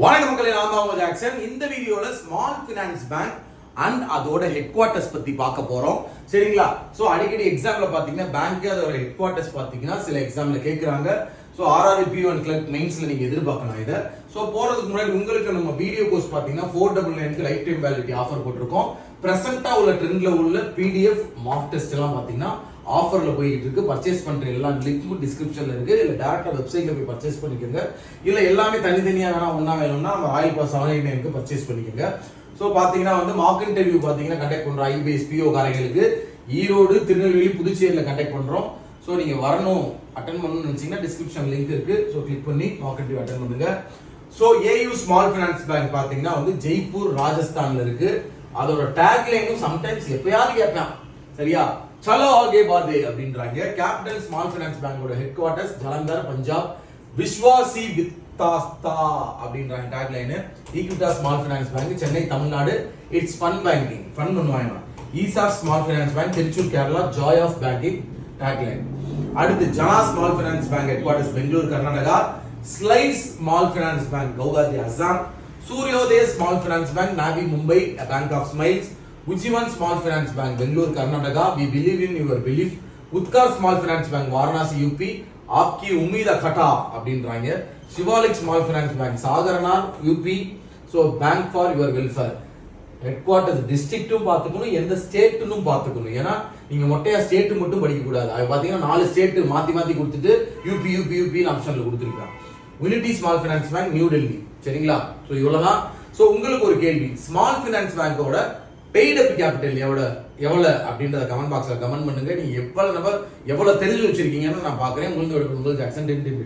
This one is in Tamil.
வணக்கம் மக்களே, நான் தான் உங்க ஜாக்சன். இந்த வீடியோல ஸ்மால் ஃபினான்ஸ் பேங்க் அண்ட் அதோட ஹெட் குவார்ட்டர்ஸ் பத்தி பார்க்க போறோம். சரிங்களா? சோ அடிக்கடி எக்ஸாம்ல பாத்தீங்கன்னா பேங்க் அதோட ஹெட் குவார்ட்டர்ஸ் பாத்தீங்கன்னா சில எக்ஸாம்ல கேக்குறாங்க. சோ ஆர்ஆர்பி P1 கிளர்க் மெயின்ஸ்ல நீங்க எதிர்பார்க்கலாம் இத. சோ போறதுக்கு முன்னாடி உங்களுக்கு நம்ம வீடியோ கோர்ஸ் பாத்தீங்கன்னா 499 லைஃப் டைம் வேலிடிட்டி ஆஃபர் போட்டுருக்கோம். பிரசன்ட்டா உள்ள ட்ரெண்ட்ல உள்ள PDF மார்க் டெஸ்ட் எல்லாம் பாத்தீங்கன்னா ஆஃபர்ல போயிட்டு இருக்கு. பர்ச்சேஸ் பண்ற எல்லா லிங்க்கும் டிஸ்கிரிப்ஷன்ல இருக்கு. இல்ல டைரக்டா வெப்சைட்ல போய் பர்ச்சேஸ் பண்ணிக்கோங்க. இல்ல எல்லாமே தனித்தனியா வேணா ஒண்ணா வேணும்னா நம்ம ராயல் பாஸ் 799க்கு பர்ச்சேஸ் பண்ணிக்கோங்க. சோ பாத்தீங்கன்னா மார்க் இன்டர்வியூ பாத்தீங்கன்னா கண்டக்ட் பண்றோம். IBS PO காரங்களுக்கு ஈரோடு, திருநெல்வேலி, புதுச்சேரியில கண்டக்ட் பண்றோம். சோ நீங்க வரணும், அட்டெண்ட் பண்ணணும்னு நினைச்சீங்கன்னா டிஸ்கிரிப்ஷன் லிங்க் இருக்கு. சோ கிளிக் பண்ணி மார்க் இன்டர்வியூ அட்டெண்ட் பண்ணுங்க. So AU small finance bank பாத்தீங்கன்னா ஜெய்ப்பூர், ராஜஸ்தான்ல இருக்கு. அதோட டேக்லைனும் சம்டைம்ஸ் எப்பயாவது கேட்பேன். சரியா? चलो आगे बादे அப்படின்றாங்க. கேபிட்டல் ஸ்மால் ஃபைனான்ஸ் பேங்கோட ஹெட் குவார்ட்டர்ஸ் ஜலந்தர், பஞ்சாப். விஸ்வாசி வித்தாஸ்தா அப்படின்றாங்க tagline. Equitas small finance bank Chennai, Tamil Nadu. It's fun banking, fun பண்ணுவாங்க. ESAF small finance bank Thrissur, Kerala. Joy of banking tagline. அடுத்து Jana small finance bank headquarters Bengaluru, Karnataka. Slice small finance bank Guwahati, Assam. Suryoday small finance bank Navi, Mumbai. Bank of smiles. Ujjivan Small Finance Bank, Bangalore, Karnataka. We believe in your belief. Utkar Small Finance Bank, Varanasi, UP. आपकी उम्मीद अखटा அப்படின்றாங்க. Shivalik Small Finance Bank, Sagarana, UP. So bank for your welfare. Headquarters டிஸ்ட்ரிக்ட்டும் பாத்துக்கணும், எந்த ஸ்டேட்னும் பாத்துக்கணும். ஏன்னா நீங்க மொட்டையா ஸ்டேட் மட்டும் படிக்க கூடாது. அது பாத்தீங்கன்னா 4 ஸ்டேட் மாத்தி மாத்தி கொடுத்துட்டு UP ஆப்ஷன்ல கொடுத்துருக்காங்க. Unity Small Finance Bank, New Delhi. சரிங்களா? சோ இவ்வளவுதான். சோ உங்களுக்கு ஒரு கேள்வி, ஸ்மால் ஃபைனான்ஸ் பேங்கோட பெய்ட் அப் கேபிட்டல் எவ்வளவு அப்படின்றத கமெண்ட் பாக்ஸ்ல கமெண்ட் பண்ணுங்க. நீங்க எவ்வளவு தெரிஞ்சு வச்சிருக்கீங்கன்னு நான் பாக்குறேன். உங்களுக்கு ஜாக்சன் 10